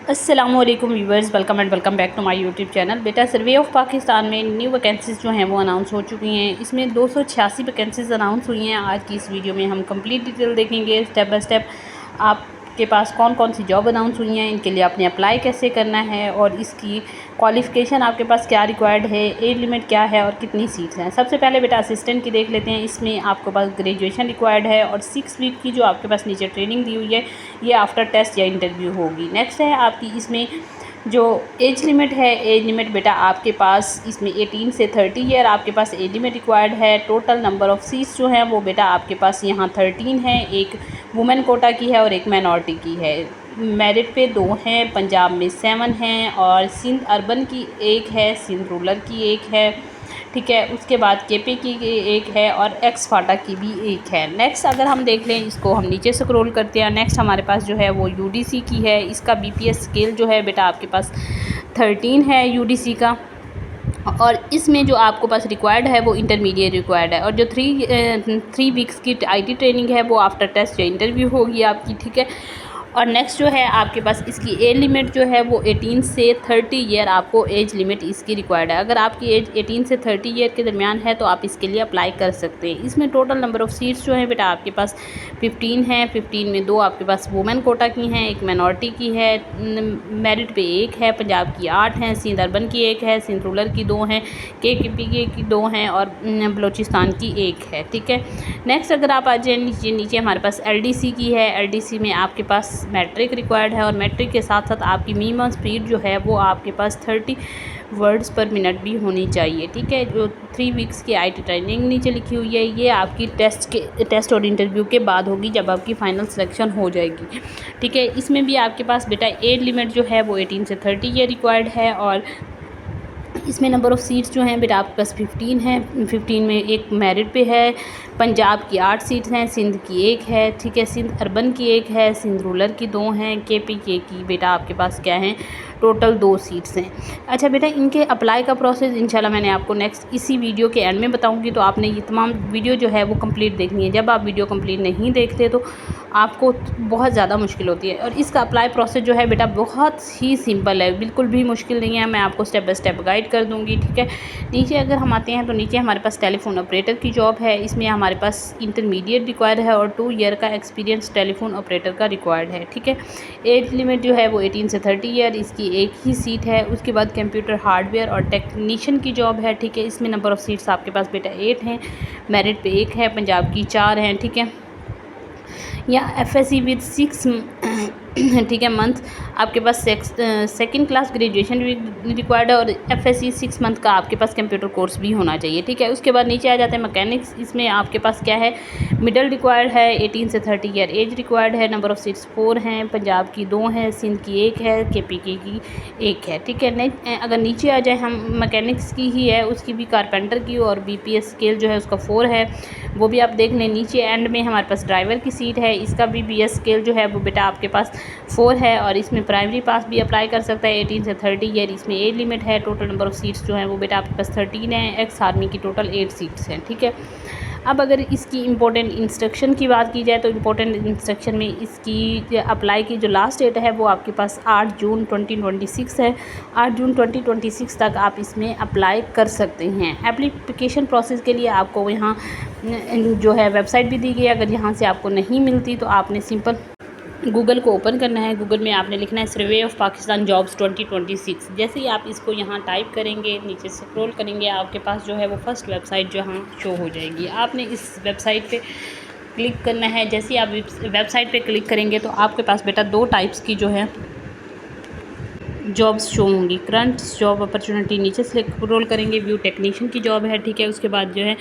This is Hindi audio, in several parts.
अस्सलामुअलैकुम viewers, welcome and welcome back to my YouTube channel. बेटा, सर्वे ऑफ पाकिस्तान में न्यू वैकेंसीज़ जो हैं वो अनाउंस हो चुकी हैं। इसमें 286 वैकेंसीज़ अनाउंस हुई हैं। आज की इस वीडियो में हम कंप्लीट डिटेल देखेंगे, स्टेप बाय स्टेप आपके पास कौन कौन सी जॉब अनाउंस हुई हैं, इनके लिए आपने अप्लाई कैसे करना है और इसकी क्वालिफ़िकेशन आपके पास क्या रिक्वायर्ड है, एज लिमिट क्या है और कितनी सीट्स हैं। सबसे पहले बेटा असिस्टेंट की देख लेते हैं। इसमें आपके पास ग्रेजुएशन रिक्वायर्ड है और 6 वीक की जो आपके पास नीचे ट्रेनिंग दी हुई है ये आफ्टर टेस्ट या इंटरव्यू होगी। नेक्स्ट है आपकी इसमें जो एज लिमिट है, एज लिमिट बेटा आपके पास इसमें 18 से 30 ईयर आपके पास एज लिमिट रिक्वायर्ड है। टोटल नंबर ऑफ़ सीट्स जो हैं वो बेटा आपके पास यहाँ 13 है। एक वुमेन कोटा की है और एक माइनॉरिटी की है। मेरिट पे 2 हैं, पंजाब में 7 हैं और सिंध अर्बन की 1 है, सिंध रूरल की 1 है। ठीक है, उसके बाद केपी की 1 है और एक्स फाटा की भी 1 है। नेक्स्ट अगर हम देख लें, इसको हम नीचे स्क्रॉल करते हैं। नेक्स्ट हमारे पास जो है वो यूडीसी की है। इसका बीपीएस स्केल जो है बेटा आपके पास 13 है यूडीसी का और इसमें जो आपको पास रिक्वायर्ड है वो इंटरमीडिएट रिक्वायर्ड है और जो 3 वीक्स की आईटी ट्रेनिंग है वो आफ्टर टेस्ट या इंटरव्यू होगी आपकी। ठीक है, और नेक्स्ट जो है आपके पास इसकी एज लिमिट जो है वो 18 से 30 ईयर आपको एज लिमिट इसकी रिक्वायर्ड है। अगर आपकी एज 18 से 30 ईयर के दरमियान है तो आप इसके लिए अप्लाई कर सकते हैं। इसमें टोटल नंबर ऑफ़ सीट्स जो है बेटा आपके पास 15 हैं। 15 में 2 आपके पास वुमेन कोटा की हैं, एक माइनॉरिटी की है। मेरिट पे 1 है, पंजाब की 8 हैं, सिंध अर्बन की 1 है, सिंध रूरल की 2 हैं, केपी की 2 हैं और बलूचिस्तान की 1 है। ठीक है, नेक्स्ट अगर आप आ जाए नीचे हमारे पास एलडीसी की है। एलडीसी में आपके पास मैट्रिक रिक्वायर्ड है और मैट्रिक के साथ साथ आपकी मिनिमम स्पीड जो है वो आपके पास 30 वर्ड्स पर मिनट भी होनी चाहिए। ठीक है, जो 3 वीक्स की आईटी ट्रेनिंग नीचे लिखी हुई है ये आपकी टेस्ट और इंटरव्यू के बाद होगी जब आपकी फ़ाइनल सिलेक्शन हो जाएगी। ठीक है, इसमें भी आपके पास बेटा एज लिमिट जो है वो 18 से 30 ईयर रिक्वायर्ड है और इसमें नंबर ऑफ़ सीट्स जो हैं बेटा आपके पास 15 हैं। 15 में एक मेरिट पे है, पंजाब की 8 सीट्स हैं, सिंध की 1 है। ठीक है, सिंध अर्बन की 1 है, सिंध रूरल की 2 हैं, केपी की बेटा आपके पास क्या हैं, टोटल 2 सीट्स हैं। अच्छा बेटा, इनके अप्लाई का प्रोसेस इंशाल्लाह मैंने आपको नेक्स्ट इसी वीडियो के एंड में बताऊंगी, तो आपने ये तमाम वीडियो जो है वो कंप्लीट देखनी है। जब आप वीडियो कंप्लीट नहीं देखते तो आपको बहुत ज़्यादा मुश्किल होती है और इसका अप्लाई प्रोसेस जो है बेटा बहुत ही सिंपल है, बिल्कुल भी मुश्किल नहीं है। मैं आपको स्टेप बाय स्टेप गाइड कर दूँगी। ठीक है, नीचे अगर हम आते हैं तो नीचे हमारे पास टेलीफोन ऑपरेटर की जॉब है। इसमें हमारे पास इंटरमीडिएट रिक्वायर्ड है और 2 ईयर का एक्सपीरियंस टेलीफोन ऑपरेटर का रिक्वायर्ड है। ठीक है, एज लिमिट जो है वो 18 से 30 ईयर, इसकी 1 ही सीट है। उसके बाद कंप्यूटर हार्डवेयर और टेक्नीशियन की जॉब है। ठीक है, इसमें नंबर ऑफ़ सीट्स आपके पास बेटा 8 हैं, मेरिट पे 1 है, पंजाब की 4 हैं। ठीक है, या एफएससी विद 6 ठीक है मंथ आपके पास सेकंड क्लास ग्रेजुएशन रिक्वायर्ड है और एफएससी 6 मंथ का आपके पास कंप्यूटर कोर्स भी होना चाहिए। ठीक है, उसके बाद नीचे आ जाते हैं मैकेनिक्स। इसमें आपके पास क्या है, मिडल रिक्वायर्ड है, 18 से 30 ईयर एज रिक्वायर्ड है। नंबर ऑफ़ सीट्स 4 हैं, पंजाब की 2 हैं, सिंध की 1 है, केपी की 1 है। ठीक है, नेक्स्ट अगर नीचे आ जाए हम मैकेनिक्स की ही है, उसकी भी कारपेंटर की और बीपीएस स्केल जो है उसका 4 है, वो भी आप देख लें। नीचे एंड में हमारे पास ड्राइवर की सीट है, इसका भी बीपीएस स्केल जो है वो बेटा आपके पास 4 है और इसमें प्राइमरी पास भी अप्लाई कर सकता है। 18 से 30 ईयर इसमें एज लिमिट है। टोटल नंबर ऑफ़ सीट्स जो हैं वो बेटा आपके पास 13 है। एक्स आर्मी की टोटल 8 सीट्स हैं। ठीक है, अब अगर इसकी इम्पोर्टेंट इंस्ट्रक्शन की बात की जाए तो इम्पोर्टेंट इंस्ट्रक्शन में इसकी अप्लाई की जो लास्ट डेट है वो आपके पास 8 जून 2026 है। 8 जून 2026 तक आप इसमें अप्लाई कर सकते हैं। एप्लीकेशन प्रोसेस के लिए आपको यहाँ जो है वेबसाइट भी दी गई है। अगर यहाँ से आपको नहीं मिलती तो आपने सिंपल गूगल को ओपन करना है। गूगल में आपने लिखना है सर्वे ऑफ पाकिस्तान जॉब्स 2026। जैसे ही आप इसको यहाँ टाइप करेंगे, नीचे स्क्रॉल करेंगे, आपके पास जो है वो फर्स्ट वेबसाइट जो यहाँ शो हो जाएगी। आपने इस वेबसाइट पे क्लिक करना है। जैसे ही आप वेबसाइट पे क्लिक करेंगे तो आपके पास बेटा 2 टाइप्स की जो है जॉब्स शो होंगी। करंट जॉब अपॉर्चुनिटी नीचे से स्क्रॉल करेंगे, व्यू टेक्नीशियन की जॉब है। ठीक है, उसके बाद जो है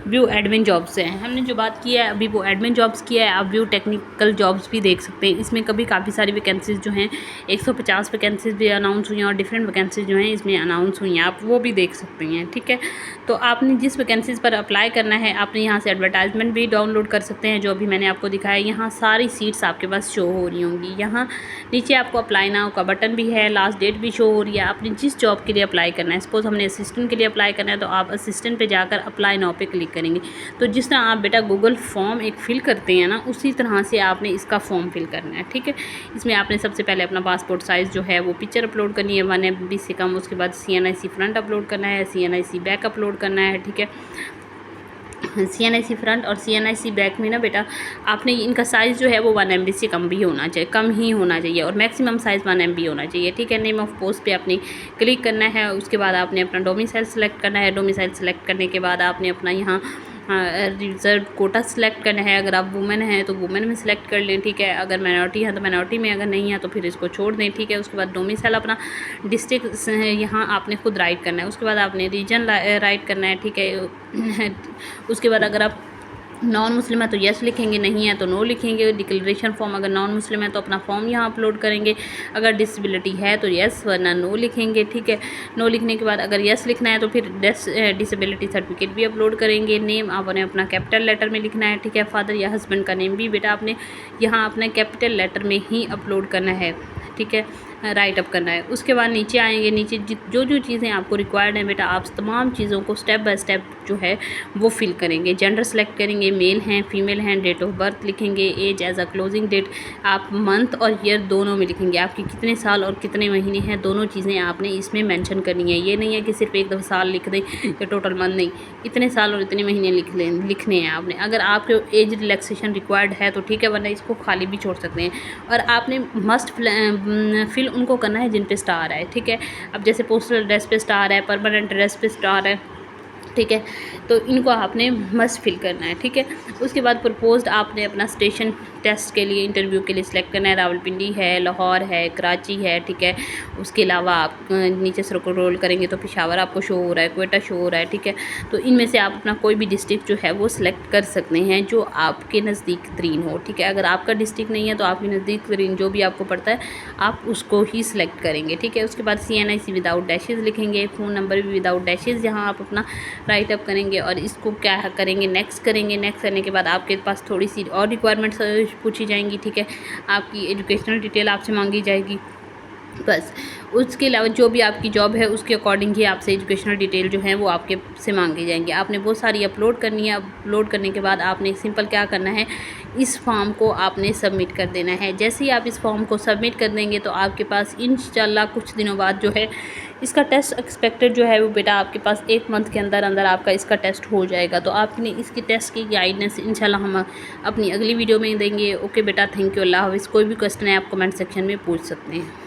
व्यू एडमिन जॉब्स हैं। हमने जो बात की है अभी वो एडमिन जॉब्स की है। आप व्यू टेक्निकल जॉब्स भी देख सकते हैं। इसमें कभी काफ़ी सारी वैकेंसीज़ जो हैं 150 वैकेंसीज़ भी अनाउंस हुई हैं और डिफरेंट वैकेंसीज़ जो हैं इसमें अनाउंस हुई हैं, आप वो भी देख सकते हैं। ठीक है, तो आपने जिस वैकेंसीज़ पर अप्लाई करना है आपने यहाँ से एडवर्टाइजमेंट भी डाउनलोड कर सकते हैं, जो अभी मैंने आपको दिखाया। यहाँ सारी सीट्स आपके पास शो हो रही होंगी। यहाँ नीचे आपको अप्लाई नाउ का बटन भी है। लास्ट लास्ट डेट भी शो हो रही है। आपने जिस जॉब के लिए अप्लाई करना है, सपोज़ हमने असिस्टेंट के लिए अप्लाई करना है तो आप असिस्टेंट पे जाकर अप्लाई नाउ पे क्लिक करेंगे। तो जिस तरह आप बेटा गूगल फॉर्म एक फ़िल करते हैं ना, उसी तरह से आपने इसका फॉर्म फिल करना है, ठीक है। इसमें आपने सबसे पहले अपना पासपोर्ट साइज़ जो है वो पिक्चर अपलोड करनी है 1 MB से कम। उसके बाद CNIC फ्रंट अपलोड करना है, CNIC बैक अपलोड करना है, ठीक है। CNIC फ्रंट और CNIC बैक में ना बेटा आपने इनका साइज़ जो है वो 1 MB से कम भी होना चाहिए, कम ही होना चाहिए, और मैक्सिमम साइज़ 1 MB होना चाहिए, ठीक है। नेम ऑफ़ पोस्ट पे आपने क्लिक करना है। उसके बाद आपने अपना डोमिसाइल सेलेक्ट करना है। डोमिसाइल सेलेक्ट करने के बाद आपने अपना यहाँ रिजर्व कोटा सेलेक्ट करना है। अगर आप वुमेन हैं तो वुमेन में सेलेक्ट कर लें, ठीक है। अगर माइनॉरिटी है तो माइनॉरिटी में, अगर नहीं है तो फिर इसको छोड़ दें, ठीक है। उसके बाद डोमिसाइल अपना डिस्ट्रिक्ट यहाँ आपने खुद राइट करना है। उसके बाद आपने रीजन राइट करना है, ठीक है। उसके बाद अगर आप नॉन मुस्लिम है तो येस लिखेंगे, नहीं है तो नो लिखेंगे। डिक्लेरेशन फॉर्म, अगर नॉन मुस्लिम है तो अपना फॉर्म यहाँ अपलोड करेंगे। अगर डिसेबिलिटी है तो येस वरना नो लिखेंगे, ठीक है। नो लिखने के बाद अगर येस लिखना है तो फिर डिसेबिलिटी सर्टिफिकेट भी अपलोड करेंगे। नेम आपने अपना कैपिटल लेटर में लिखना है, ठीक है। फादर या हस्बैंड का नेम भी बेटा आपने यहाँ अपने कैपिटल लेटर में ही अपलोड करना है, ठीक है, राइट अप करना है। उसके बाद नीचे आएंगे। नीचे जो जो चीज़ें आपको रिक्वायर्ड हैं बेटा, आप तमाम चीज़ों को स्टेप बाय स्टेप जो है वो फिल करेंगे। जेंडर सेलेक्ट करेंगे, मेल हैं फीमेल हैं, डेट ऑफ बर्थ लिखेंगे, age as a closing date, आप मंथ और ईयर दोनों में लिखेंगे। आपके कितने साल और कितने महीने हैं, दोनों चीज़ें आपने इसमें मेंशन करनी है। ये नहीं है कि सिर्फ एक दफ़ा साल लिख दें या टोटल मंथ, नहीं, इतने साल और इतने महीने लिखने हैं आपने। अगर आपके एज रिलैक्सेशन रिक्वायर्ड है तो ठीक है, वरना इसको खाली भी छोड़ सकते हैं। और आपने मस्ट फिल उनको करना है जिन पे स्टार है, ठीक है। अब जैसे पोस्टल एड्रेस पे स्टार है, परमानेंट एड्रेस पे स्टार है, ठीक है, तो इनको आपने मस्ट फिल करना है, ठीक है। उसके बाद प्रपोज्ड आपने अपना स्टेशन टेस्ट के लिए, इंटरव्यू के लिए सिलेक्ट करना है। रावलपिंडी है, लाहौर है, कराची है, ठीक है। उसके अलावा आप नीचे स्क्रॉल करेंगे तो पेशावर आपको शो हो रहा है, क्वेटा शो हो रहा है, ठीक है। तो इनमें से आप अपना कोई भी डिस्ट्रिक्ट जो है वो सिलेक्ट कर सकते हैं जो आपके नज़दीक तरीन हो, ठीक है। अगर आपका डिस्ट्रिक्ट नहीं है तो आपके नज़दीक तरीन जो भी आपको पड़ता है आप उसको ही सिलेक्ट करेंगे, ठीक है। उसके बाद CNIC विदाउट डैशेज़ लिखेंगे, फ़ोन नंबर भी विदाउट डैशेज़ यहाँ आप अपना राइट अप करेंगे। और इसको क्या करेंगे, नेक्स्ट करेंगे। नेक्स्ट करने के बाद आपके पास थोड़ी सी और रिक्वायरमेंट्स पूछी जाएंगी, ठीक है। आपकी एजुकेशनल डिटेल आपसे मांगी जाएगी, बस। उसके अलावा जो भी आपकी जॉब है उसके अकॉर्डिंग ही आपसे एजुकेशनल डिटेल जो है वो आपके से मांगी जाएंगी। आपने वो सारी अपलोड करनी है। अपलोड करने के बाद आपने सिंपल क्या करना है, इस फॉर्म को आपने सबमिट कर देना है। जैसे ही आप इस फॉर्म को सबमिट कर देंगे तो आपके पास इंशाल्लाह कुछ दिनों बाद जो है इसका टेस्ट एक्सपेक्टेड जो है वो बेटा आपके पास 1 मंथ के अंदर अंदर आपका इसका टेस्ट हो जाएगा। तो आपने इसकी टेस्ट की गाइडेंस इंशाल्लाह हम अपनी अगली वीडियो में देंगे। ओके बेटा, थैंक यू, अल्लाह हाफ़िज़। कोई भी क्वेश्चन है आप कमेंट सेक्शन में पूछ सकते हैं।